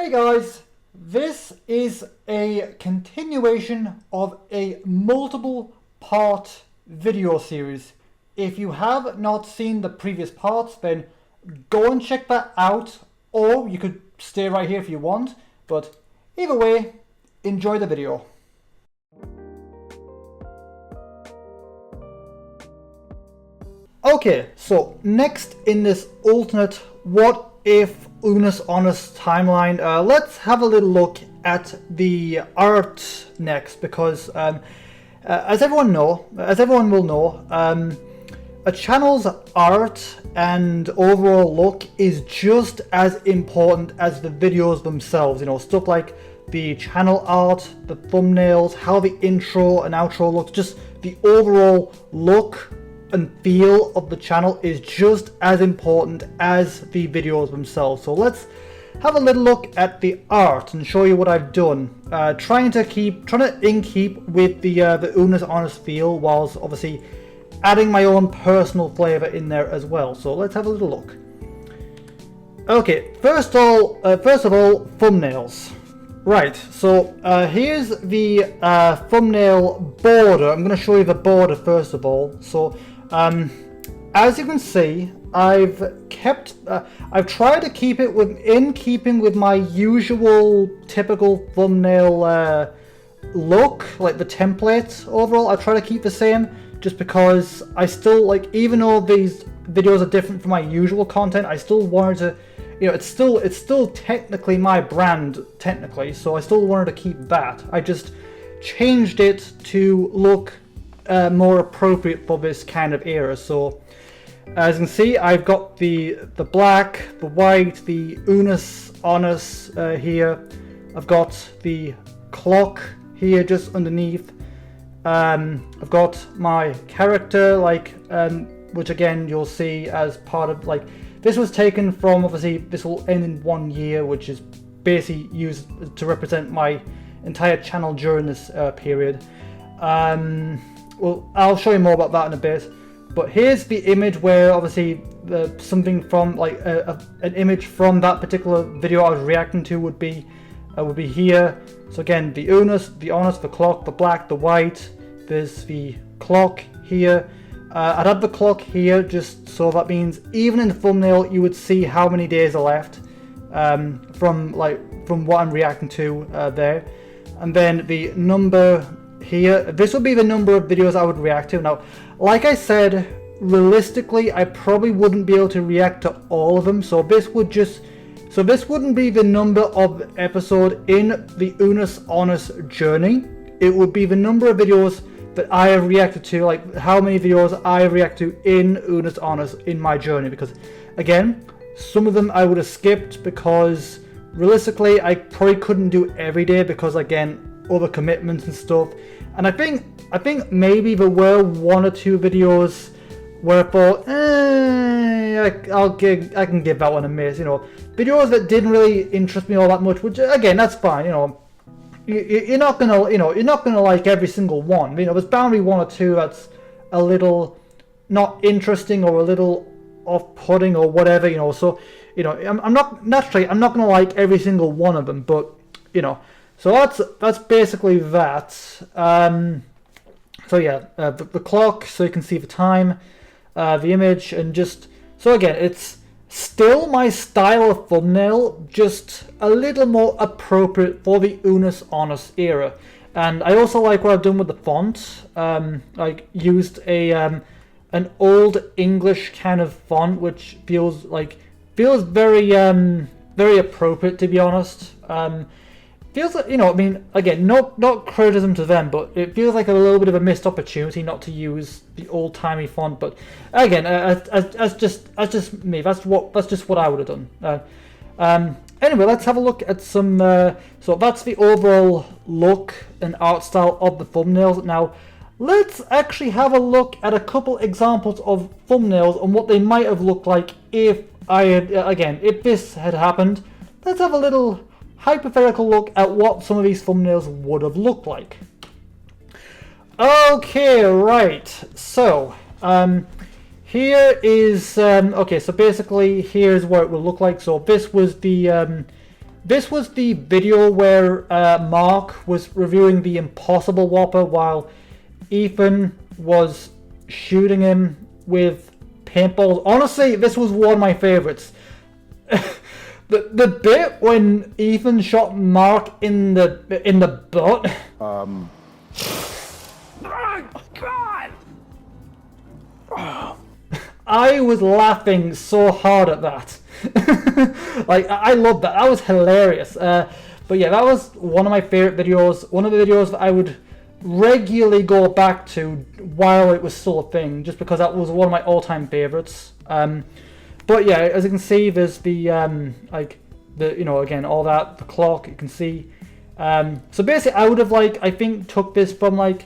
Hey guys, this is a continuation of a multiple part video series. If you have not seen the previous parts, then go and check that out, or you could stay right here if you want, but either way, enjoy the video. Okay, so next in this alternate what if Unus Annus timeline, let's have a little look at the art next, because as everyone will know, a channel's art and overall look is just as important as the videos themselves. You know, stuff like the channel art, the thumbnails, how the intro and outro looks, just the overall look and feel of the channel is just as important as the videos themselves. So let's have a little look at the art and show you what I've done, trying to keep with the Unus Annus feel, whilst obviously adding my own personal flavor in there as well. So let's have a little look. Okay, first of all, thumbnails. Right, so here's the thumbnail border. I'm going to show you the border first of all. So as you can see, I've tried to keep it in keeping with my usual typical thumbnail look, like the template overall. I try to keep the same, just because I still, like, even though these videos are different from my usual content, I still wanted to, you know, it's still technically my brand, technically, so I still wanted to keep that. I just changed it to look more appropriate for this kind of era. So as you can see, I've got the black, the white, the Unus Annus here. I've got the clock here just underneath. I've got my character, like, which again you'll see as part of, like, this was taken from, obviously this will end in 1 year, which is basically used to represent my entire channel during this period. Well, I'll show you more about that in a bit, but here's the image where obviously something from, like, an image from that particular video I was reacting to would be here. So again, the Unus, the Annus, the clock, the black, the white. There's the clock here. I'd have the clock here just so that means even in the thumbnail you would see how many days are left from what I'm reacting to there. And then the number here, this would be the number of videos I would react to. Now, like I said, realistically I probably wouldn't be able to react to all of them, so this wouldn't be the number of episode in the Unus Annus journey. It would be the number of videos that I have reacted to, like how many videos I react to in Unus Annus in my journey, because again, some of them I would have skipped because realistically I probably couldn't do every day, because again, other commitments and stuff. And I think maybe there were 1 or 2 videos where I thought, I can give that one a miss. You know, videos that didn't really interest me all that much, which again, that's fine. You know, you're not gonna like every single one. You know, there's bound to be 1 or 2 that's a little not interesting or a little off-putting or whatever. You know, so you know, I'm not gonna like every single one of them, but you know. So that's basically that. So yeah, the clock, so you can see the time, the image, and just so again, it's still my style of thumbnail, just a little more appropriate for the Unus Annus era. And I also like what I've done with the font. I used an old English kind of font, which feels very very appropriate, to be honest. Feels like, you know, I mean, again, not criticism to them, but it feels like a little bit of a missed opportunity not to use the old-timey font. But again, as just me, that's just what I would have done. Anyway, let's have a look at some. So that's the overall look and art style of the thumbnails. Now, let's actually have a look at a couple examples of thumbnails and what they might have looked like if if this had happened. Let's have a little hypothetical look at what some of these thumbnails would have looked like. Okay, right, so here is okay, so basically here's what it will look like. So this was the this was the video where Mark was reviewing the Impossible Whopper while Ethan was shooting him with paintballs. Honestly, this was one of my favorites. the bit when Ethan shot Mark in the butt. Oh, God! I was laughing so hard at that. Like, I loved that. That was hilarious. But yeah, that was one of my favorite videos. One of the videos that I would regularly go back to while it was still a thing, just because that was one of my all-time favorites. But yeah, as you can see, there's the again, all that, the clock, you can see. So basically, I would have I think took this from a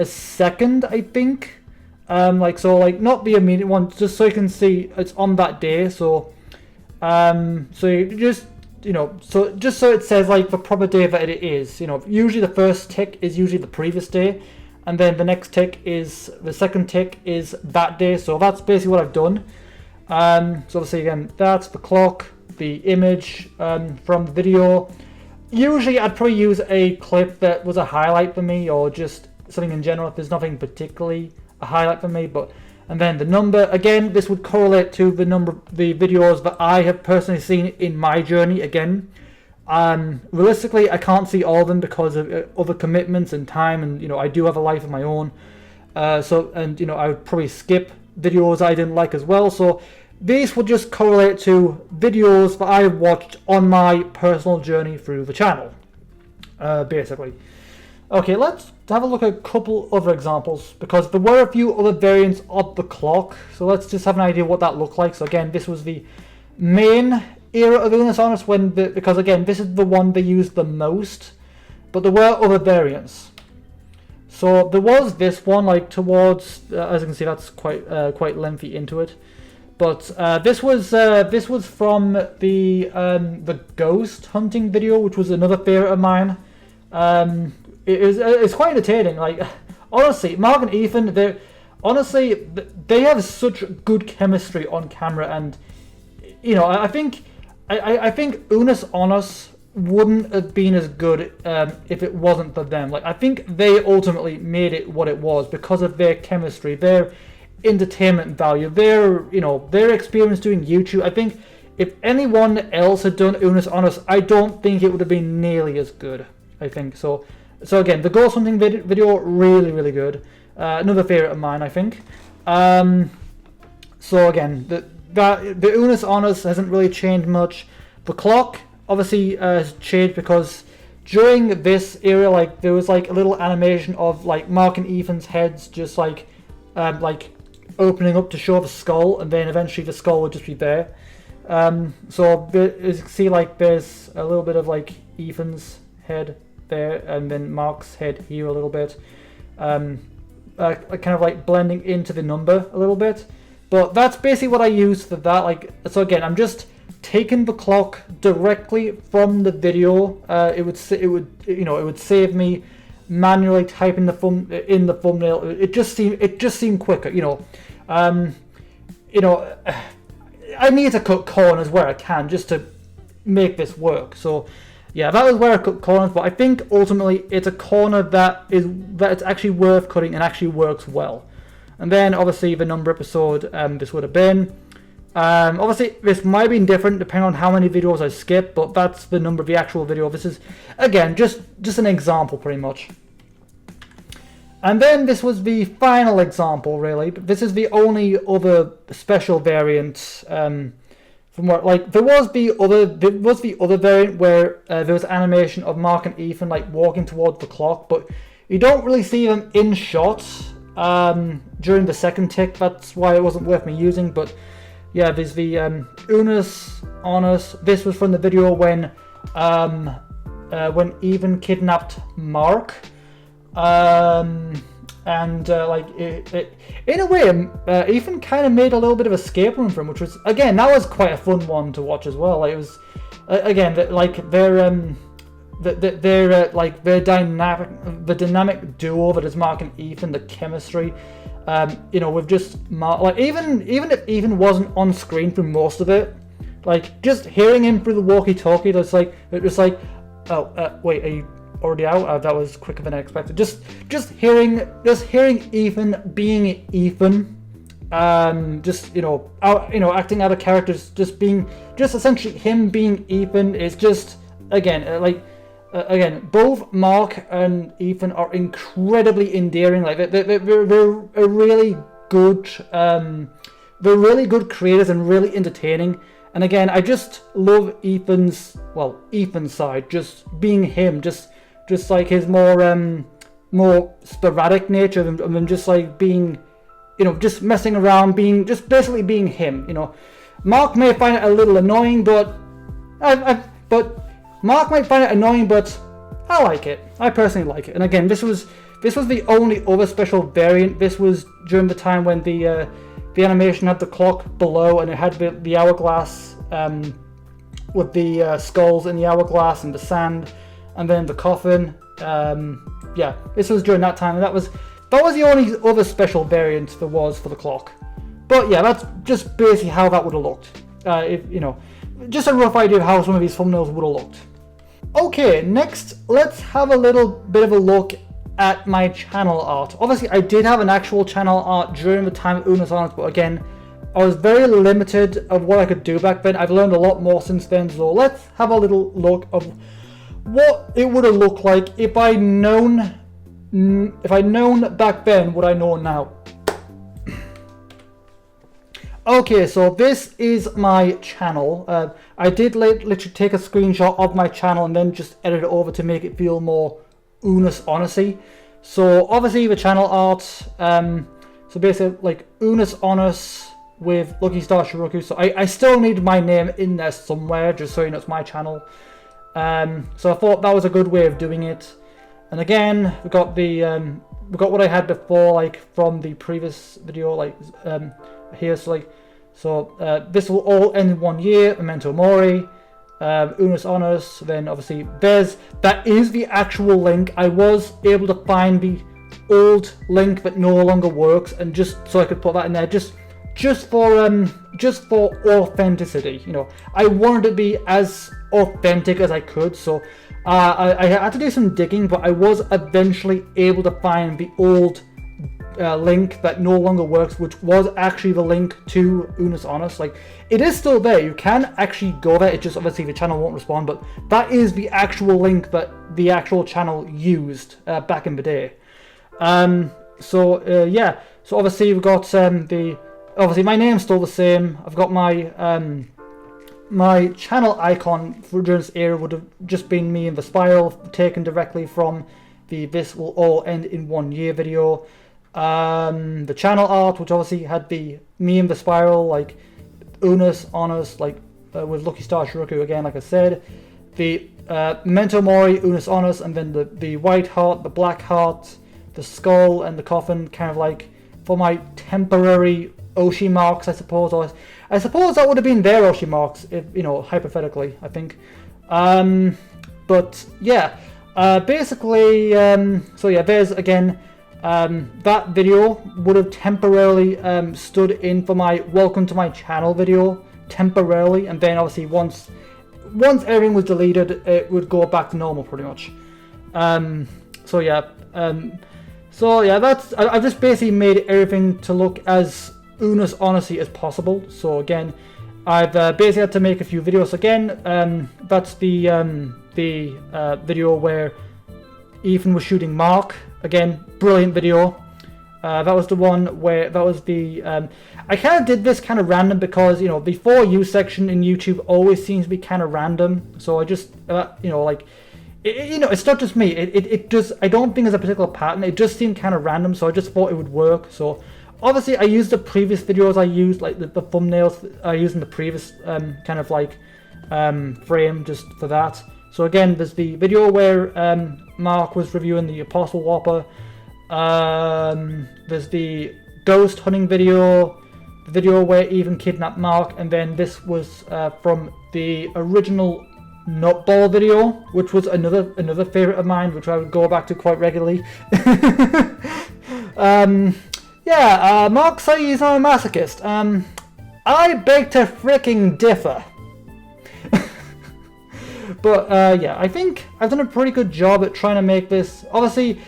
second, I think. Not the immediate one, just so you can see it's on that day. So you just so it says the proper day that it is. Usually the first tick is usually the previous day, and then the next tick is the second tick is that day. So that's basically what I've done. So obviously again, that's the clock, the image from the video. Usually I'd probably use a clip that was a highlight for me, or just something in general if there's nothing particularly a highlight for me. And then the number, again, this would correlate to the videos that I have personally seen in my journey. Again, realistically, I can't see all of them because of other commitments and time, and I do have a life of my own. I would probably skip videos I didn't like as well. So these would just correlate to videos that I watched on my personal journey through the channel, basically. Okay, let's have a look at a couple other examples, because there were a few other variants of the clock. So let's just have an idea what that looked like. So again, this was the main era of Unus Annus, because again, this is the one they used the most, but there were other variants. So there was this one, towards, as you can see, that's quite lengthy into it. But this was from the ghost hunting video, which was another favorite of mine. It's quite entertaining. Honestly, Mark and Ethan, they have such good chemistry on camera, and I think Unus Annus wouldn't have been as good if it wasn't for them. I think they ultimately made it what it was because of their chemistry, their entertainment value, their experience doing YouTube. I think if anyone else had done Unus Annus, I don't think it would have been nearly as good. I think so. So again, the ghost hunting video, really, really good. Another favorite of mine, I think. So again, the Unus Annus hasn't really changed much. The clock obviously has changed because during this era, there was a little animation of Mark and Ethan's heads just opening up to show the skull, and then eventually the skull would just be there. So as you can see, there's a little bit of Ethan's head there, and then Mark's head here a little bit, kind of blending into the number a little bit. But that's basically what I use for that. So again, I'm just taking the clock directly from the video. It would save me manually typing in the thumbnail. It just seemed quicker. I need to cut corners where I can just to make this work. So yeah, that was where I cut corners, but I think ultimately it's a corner that it's actually worth cutting and actually works well. And then obviously the number episode this would have been. Obviously this might have been different depending on how many videos I skip, but that's the number of the actual video. This is again just an example pretty much. And then this was the final example, really. But this is the only other special variant from what there was the other variant where there was animation of Mark and Ethan walking towards the clock, but you don't really see them in shot during the second tick. That's why it wasn't worth me using. But yeah, there's the Unus Annus. This was from the video when Ethan kidnapped Mark. In a way, Ethan kind of made a little bit of escape room for him, which was, again, that was quite a fun one to watch as well. It was, again, their dynamic duo that is Mark and Ethan, the chemistry, with just Mark, even if Ethan wasn't on screen for most of it, like just hearing him through the walkie-talkie, it was like, oh, wait, are you already out? That was quicker than I expected. Just hearing Ethan being Ethan, just acting out of characters, just essentially him being Ethan is just again, both Mark and Ethan are incredibly endearing. Like they're a really good, they're really good creators and really entertaining. And again, I just love Ethan's side, just being him, just like his more sporadic nature of him just like being, just messing around, basically being him. Mark may find it a little annoying, but Mark might find it annoying, but I like it. I personally like it. And again, this was the only other special variant. This was during the time when the animation had the clock below, and it had the hourglass with the skulls in the hourglass and the sand, and then the coffin. Yeah, this was during that time, and that was the only other special variant there was for the clock. But yeah, that's just basically how that would have looked. Just a rough idea of how some of these thumbnails would have looked. Okay, next let's have a little bit of a look at my channel art. Obviously, I did have an actual channel art during the time of Unus Annus, but again, I was very limited of what I could do back then. I've learned a lot more since then, so let's have a little look of what it would have looked like if I'd known back then what I know now. Okay, so this is my channel. I did literally take a screenshot of my channel and then just edit it over to make it feel more Unus Annus-y. So obviously the channel art, so basically like Unus Annus with Lucky Star Shi-Roku. So I still need my name in there somewhere, just so you know it's my channel. So I thought that was a good way of doing it. And again, we got what I had before, like from the previous video, like here. So this will all end in 1 year. Memento Mori, Unus Annus. Then obviously that is the actual link. I was able to find the old link that no longer works, and just so I could put that in there, just for authenticity. I wanted to be as authentic as I could. So I had to do some digging, but I was eventually able to find the old link that no longer works, which was actually the link to Unus Annus. Like, it is still there, you can actually go there, it just obviously the channel won't respond, but that is the actual link that the actual channel used back in the day. Yeah, so obviously we've got obviously my name's still the same. I've got my my channel icon for during this era would have just been me in the spiral, taken directly from the "This Will All End in 1 Year" video. The channel art, which obviously had the me in the spiral, like Unus Annus, like with Lucky Star Shi-Roku again, like I said. The Memento Mori, Unus Annus, and then the white heart, the black heart, the skull, and the coffin, kind of like for my temporary Oshi marks, I suppose. Or I suppose that would have been their Oshi marks, if hypothetically, I think. But yeah, basically, so yeah, there's again. That video would have temporarily stood in for my welcome to my channel video temporarily, and then obviously once everything was deleted, it would go back to normal pretty much. So yeah, that's I've just basically made everything to look as Unus Annus-y as possible. So again, I've basically had to make a few videos again. That's the video where Ethan was shooting Mark. Again, brilliant video. That was the one where I kind of did this kind of random because the For You section in YouTube always seems to be kind of random. So I just it's not just me. It just, I don't think there's a particular pattern. It just seemed kind of random, so I just thought it would work. So obviously I used the previous videos. I used like the thumbnails I used in the previous kind of like frame just for that. So again, there's the video where Mark was reviewing the Apostle Whopper. There's the ghost hunting video, the video where Ethan kidnapped Mark, and then this was from the original Nutball video, which was another favorite of mine, which I would go back to quite regularly. Mark says he's not a masochist. I beg to freaking differ. But yeah, I think I've done a pretty good job at trying to make this. Obviously,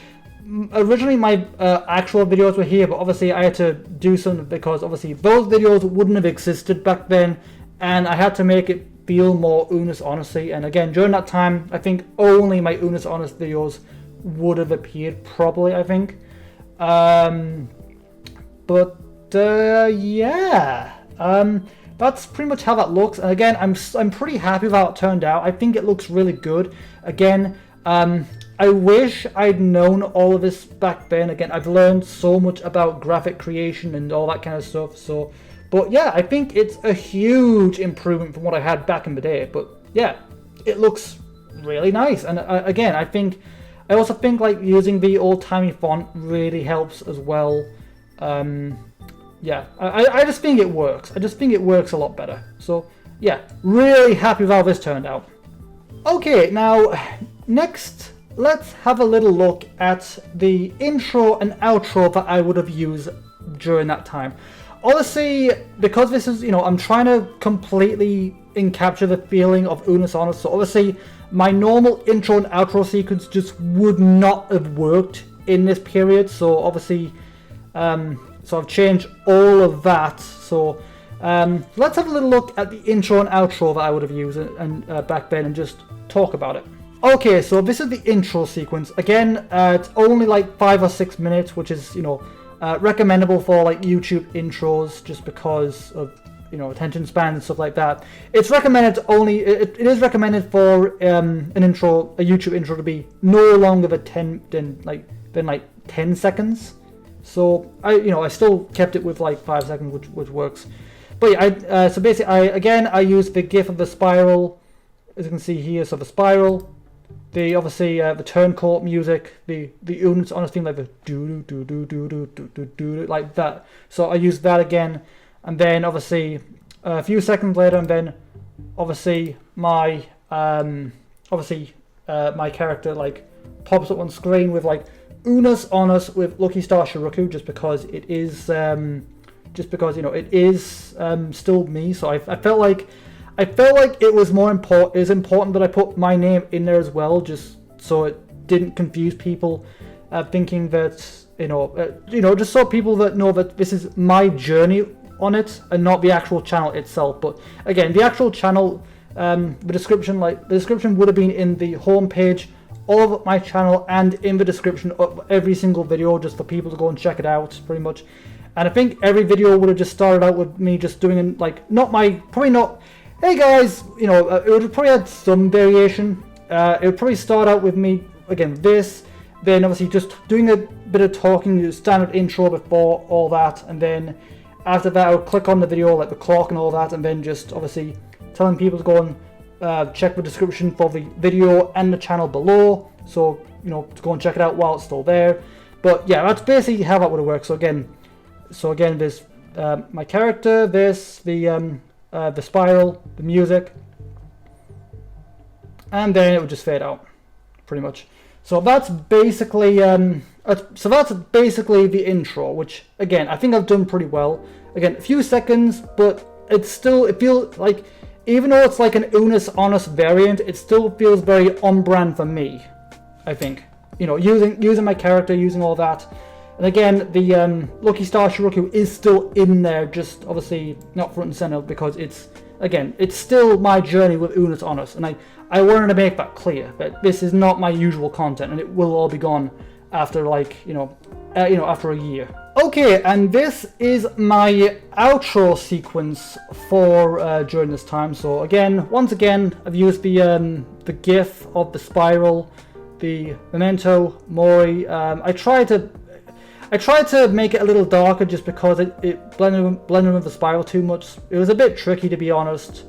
originally my actual videos were here, but obviously I had to do something because obviously those videos wouldn't have existed back then, and I had to make it feel more Unus Annus-y. And again, during that time, I think only my Unus Annus videos would have appeared properly, I think. Yeah, that's pretty much how that looks. And again, I'm pretty happy with how it turned out. I think it looks really good. Again, I wish I'd known all of this back then. Again, I've learned so much about graphic creation and all that kind of stuff. So, but yeah, I think it's a huge improvement from what I had back in the day. But yeah, it looks really nice. And again, I also think like using the old-timey font really helps as well. Yeah, I just think it works. I just think it works a lot better. So yeah, really happy with how this turned out. Okay, now next, let's have a little look at the intro and outro that I would have used during that time. Honestly, because this is, I'm trying to completely encapture the feeling of Unus Annus, so obviously my normal intro and outro sequence just would not have worked in this period, so obviously, so I've changed all of that. So let's have a little look at the intro and outro that I would have used and back then and just talk about it. Okay, so this is the intro sequence. Again, it's only like 5 or 6 minutes, which is, recommendable for like YouTube intros just because of, attention span and stuff like that. It's recommended only, it is recommended for an intro, a YouTube intro to be no longer than 10 seconds. So I still kept it with like 5 seconds, which works. But yeah, so basically I use the GIF of the spiral, as you can see here. So the spiral, the obviously the Turncoat music, the Unus Annus theme, like the do do do do do do do do like that. So I use that again, and then obviously a few seconds later, and then obviously my my character like pops up on screen with like Unus Annus with Lucky Star Shi-Roku, just because it is it is still me. So I felt like it was more important. It's important that I put my name in there as well, just so it didn't confuse people, thinking that just so people that know that this is my journey on it and not the actual channel itself. But again, the actual channel, the description would have been in the home page of my channel and in the description of every single video, just for people to go and check it out, pretty much. And I think every video would have just started out with me just doing like hey guys, it would have probably had some variation. It would probably start out with me, again, this, then obviously just doing a bit of talking, the standard intro before all that, and then after that I would click on the video, like the clock and all that, and then just obviously telling people to go and check the description for the video and the channel below, so, to go and check it out while it's still there. But yeah, that's basically how that would have worked. So again, there's my character, the spiral, the music, and then it would just fade out, pretty much. So that's basically the intro, which again I think I've done pretty well. Again, a few seconds, but it feels like, even though it's like an Unus Annus variant, it still feels very on brand for me, I think. Using my character, using all that. And again, the Lucky Star Shi-Roku is still in there, just obviously not front and center, because it's still my journey with Unus Annus, and I wanted to make that clear that this is not my usual content, and it will all be gone after after a year. Okay, and this is my outro sequence for during this time. So once again, I've used the GIF of the spiral, the Memento Mori. I tried to make it a little darker just because it blended with the spiral too much. It was a bit tricky, to be honest,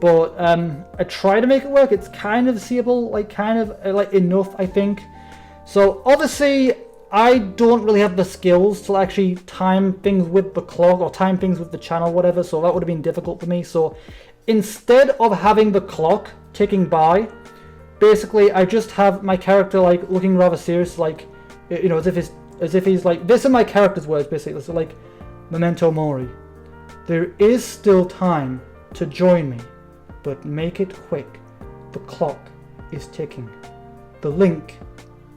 but I tried to make it work. It's kind of seeable, kind of enough, I think. So obviously I don't really have the skills to actually time things with the clock or time things with the channel, whatever, so that would have been difficult for me. So instead of having the clock ticking by, basically I just have my character looking rather serious, as if he's like, this are my character's words, basically. So Memento Mori. There is still time to join me, but make it quick. the clock is ticking. The link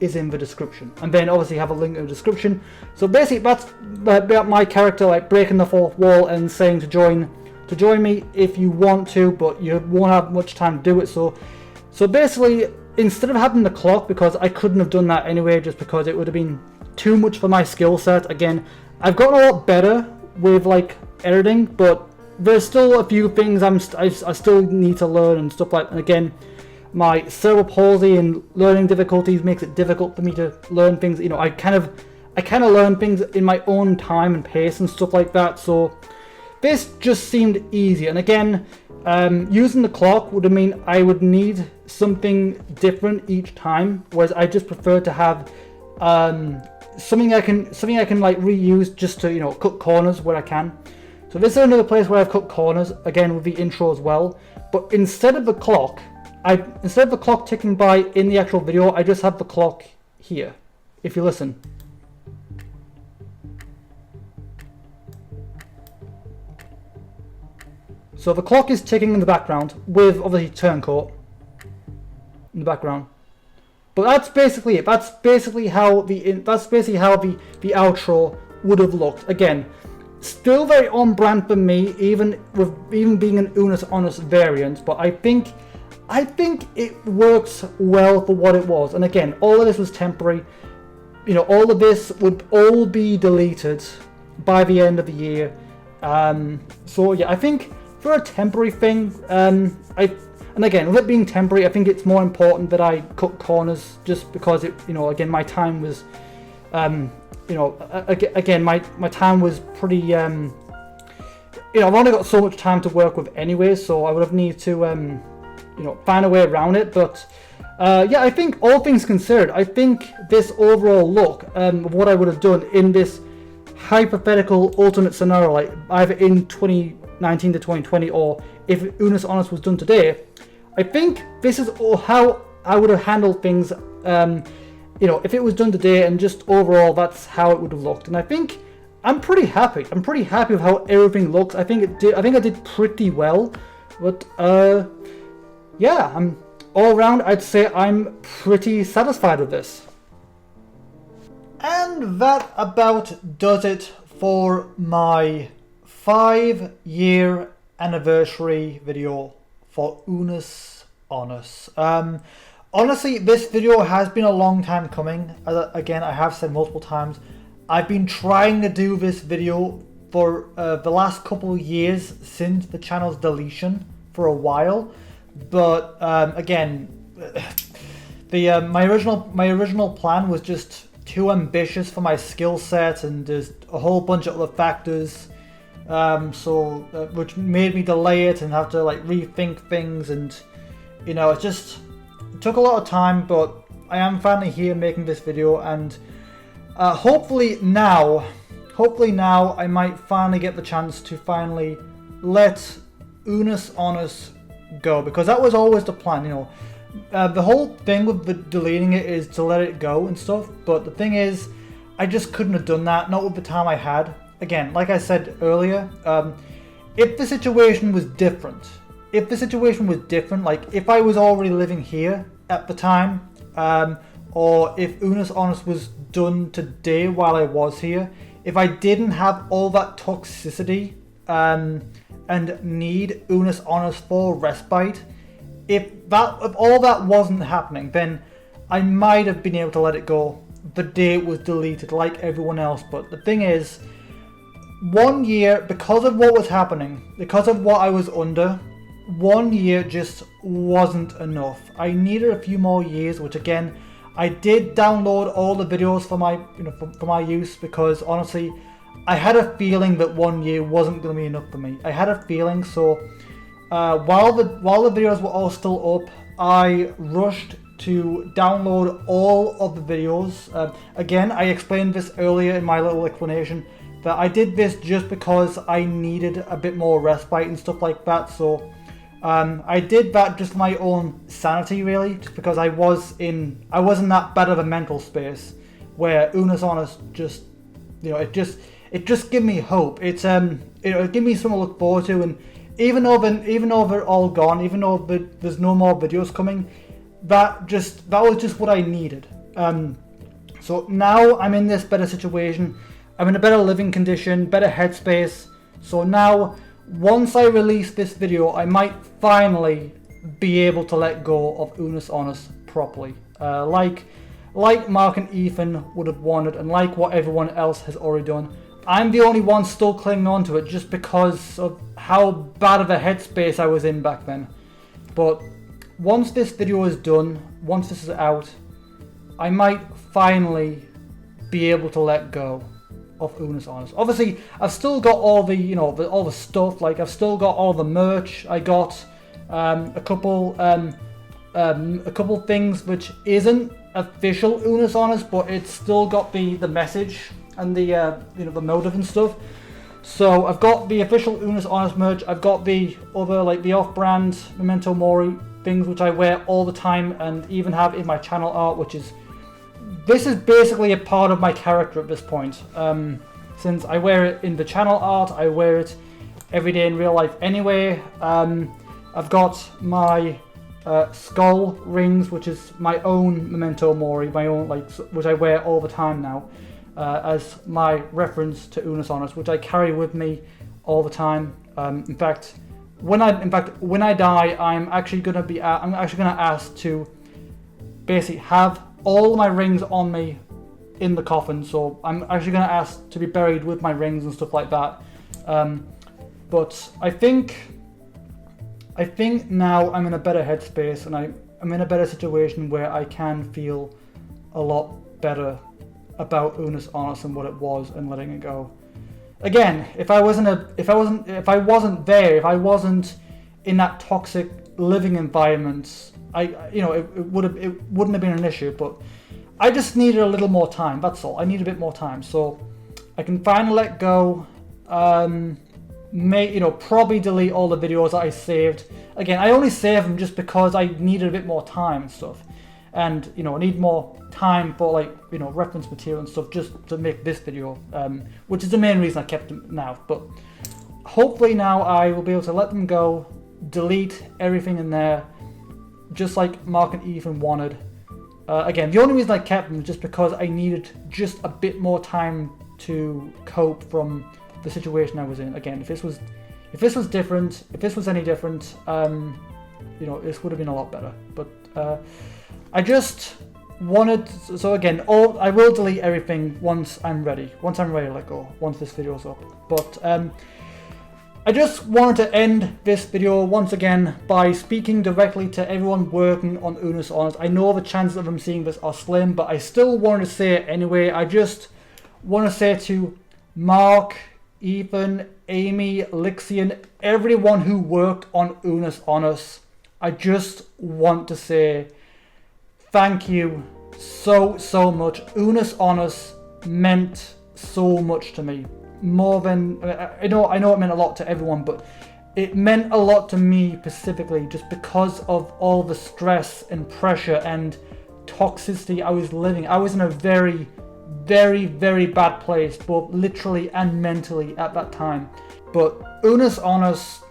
is in the description, and then obviously have a link in the description. So basically that's about my character, like breaking the fourth wall and saying to join me if you want to, but you won't have much time to do it. So basically, instead of having the clock, because I couldn't have done that anyway, just because it would have been too much for my skill set. Again, I've gotten a lot better with like editing, but there's still a few things I still need to learn and stuff like that. And again, my cerebral palsy and learning difficulties makes it difficult for me to learn things. You know, I kind of learn things in my own time and pace and stuff like that. So this just seemed easy. And again, using the clock would mean I would need something different each time, whereas I just prefer to have something I can like reuse just to, you know, cut corners where I can. So this is another place where I've cut corners, again with the intro as well. But instead of the clock ticking by in the actual video, I just have the clock here. If you listen. So the clock is ticking in the background with obviously Turncoat in the background. But that's basically it. That's basically how the outro would have looked. Again, still very on brand for me, even being an Unus Annus variant. But I think it works well for what it was. And again, all of this was temporary. You know, all of this would all be deleted by the end of the year. So yeah, I think for a temporary thing, and again, with it being temporary, I think it's more important that I cut corners, just because it, you know, again, my time was, you know, again, my time was pretty, you know, I've only got so much time to work with anyway, so I would have needed to, you know, find a way around it. But yeah, I think all things considered, I think this overall look of what I would have done in this hypothetical alternate scenario, like either in 2019 to 2020, or if Unus Annus was done today, I think this is how I would have handled things, you know, if it was done today, and just overall that's how it would have looked. And I think I'm pretty happy. I'm pretty happy with how everything looks. I think I did pretty well. But yeah, all around I'd say I'm pretty satisfied with this. And that about does it for my 5-year anniversary video for Unus Annus. Honestly, this video has been a long time coming. Again, I have said multiple times, I've been trying to do this video for the last couple of years since the channel's deletion for a while. But again, my original plan was just too ambitious for my skill set, and there's a whole bunch of other factors, which made me delay it and have to like rethink things, and you know, it took a lot of time. But I am finally here making this video, and hopefully now I might finally get the chance to finally let Unus Annus go, because that was always the plan, you know. The whole thing with deleting it is to let it go and stuff, but the thing is, I just couldn't have done that, not with the time I had. Again, like I said earlier, if the situation was different, like if I was already living here at the time, or if Unus Annus was done today while I was here, if I didn't have all that toxicity and need Unus Annus for respite, if all that wasn't happening, then I might have been able to let it go the day it was deleted like everyone else. But the thing is, 1 year, because of what was happening, because of what I was under, 1 year just wasn't enough. I needed a few more years, which again, I did download all the videos for my, you know, for my use, because honestly, I had a feeling that 1 year wasn't going to be enough for me. I had a feeling. So while the videos were all still up, I rushed to download all of the videos. Again, I explained this earlier in my little explanation, that I did this just because I needed a bit more respite and stuff like that. So I did that just for my own sanity, really, just because I wasn't in that bad of a mental space where Unus Annus just, you know, it just gave me hope. It gave me something to look forward to, and even though they're all gone, even though there's no more videos coming, that was just what I needed. So now I'm in this better situation. I'm in a better living condition, better headspace. So now, once I release this video, I might finally be able to let go of Unus Annus properly. Like Mark and Ethan would have wanted, and like what everyone else has already done. I'm the only one still clinging on to it just because of how bad of a headspace I was in back then. But once this video is done, once this is out, I might finally be able to let go of Unus Annus. Obviously, I've still got all the, all the stuff. Like, I've still got all the merch. I got a couple things which isn't official Unus Annus, but it's still got the message and the the motive and stuff. So I've got the official Unus Annus merch. I've got the other, like, the off-brand Memento Mori things which I wear all the time and even have in my channel art, which is, this is basically a part of my character at this point. Since I wear it in the channel art, I wear it every day in real life anyway. I've got my skull rings, which is my own Memento Mori, my own, like, which I wear all the time now, as my reference to Unus Annus, which I carry with me all the time. In fact, when I die, I'm actually gonna ask to basically have all my rings on me in the coffin. So I'm actually gonna ask to be buried with my rings and stuff like that. But I think now I'm in a better headspace, and I'm in a better situation where I can feel a lot better about Unus Annus and what it was and letting it go. Again, if I wasn't there, if I wasn't in that toxic living environment, it wouldn't have been an issue. But I just needed a little more time. That's all. I need a bit more time, so I can finally let go. Probably delete all the videos that I saved. Again, I only saved them just because I needed a bit more time and stuff, and I need more time for, like, reference material and stuff just to make this video, which is the main reason I kept them now. But hopefully now I will be able to let them go, delete everything in there, just like Mark and Ethan wanted. Again, the only reason I kept them is just because I needed just a bit more time to cope from the situation I was in. Again, if this was different, if this was any different, this would have been a lot better. But I just wanted, so again, I will delete everything once I'm ready to let go, once this video's up. But I just wanted to end this video once again by speaking directly to everyone working on Unus Annus. I know the chances of them seeing this are slim, but I still wanted to say it anyway. I just want to say to Mark, Ethan, Amy, Lixian, everyone who worked on Unus Annus, I just want to say thank you so much. Unus Annus meant so much to me. More than, I know it meant a lot to everyone, but it meant a lot to me specifically just because of all the stress and pressure and toxicity I was living. I was in a very, very, very bad place, both literally and mentally at that time. But Unus Annus,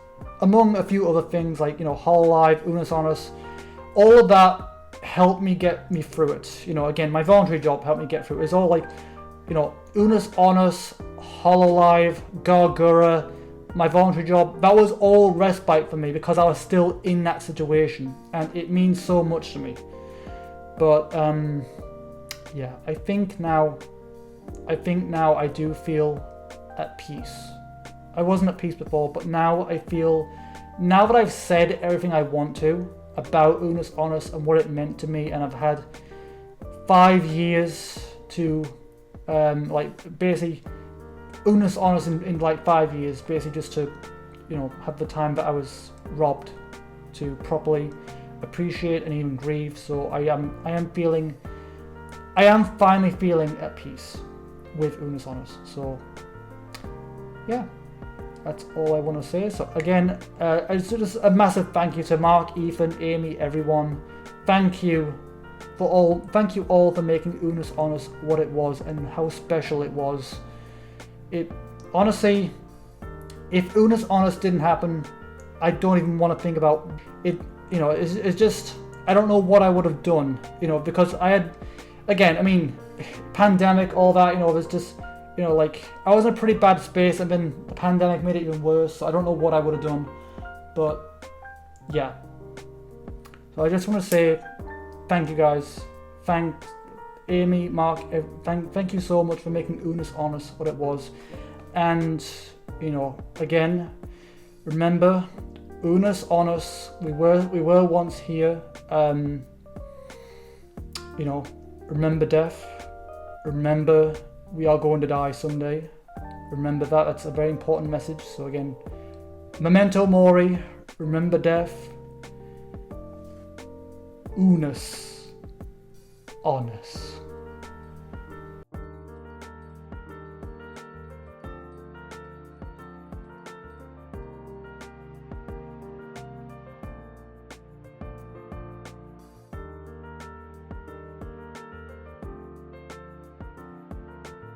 among a few other things like, Hololive, Unus Annus, all of that helped me get me through it. Again, my voluntary job helped me get through it. It's all like, Unus Annus, Hololive, Gargura, my voluntary job, that was all respite for me because I was still in that situation, and it means so much to me. But yeah, I think now I do feel at peace. I wasn't at peace before, but now I feel, now that I've said everything I want to about Unus Annus and what it meant to me, and I've had 5 years to basically Unus Annus in like 5 years, basically just to have the time that I was robbed to properly appreciate and even grieve. So I am finally feeling at peace with Unus Annus. So yeah, that's all I want to say. So again, it's just a massive thank you to Mark, Ethan, Amy, everyone. Thank you all for making Unus Annus what it was and how special it was. It honestly, if Unus Annus didn't happen, I don't even want to think about it. You know, it's just, I don't know what I would have done, you know, because I had, again, I mean, pandemic, all that, you know, there's just, you know, like, I was in a pretty bad space, and then the pandemic made it even worse, so I don't know what I would have done, but, yeah. So I just want to say, thank you guys, thank Amy, Mark, thank you so much for making Unus Annus what it was, and, you know, again, remember, Unus Annus, we were once here, you know, remember death, remember we are going to die someday, remember that's a very important message. So again, Memento Mori, remember death, Unus Annus.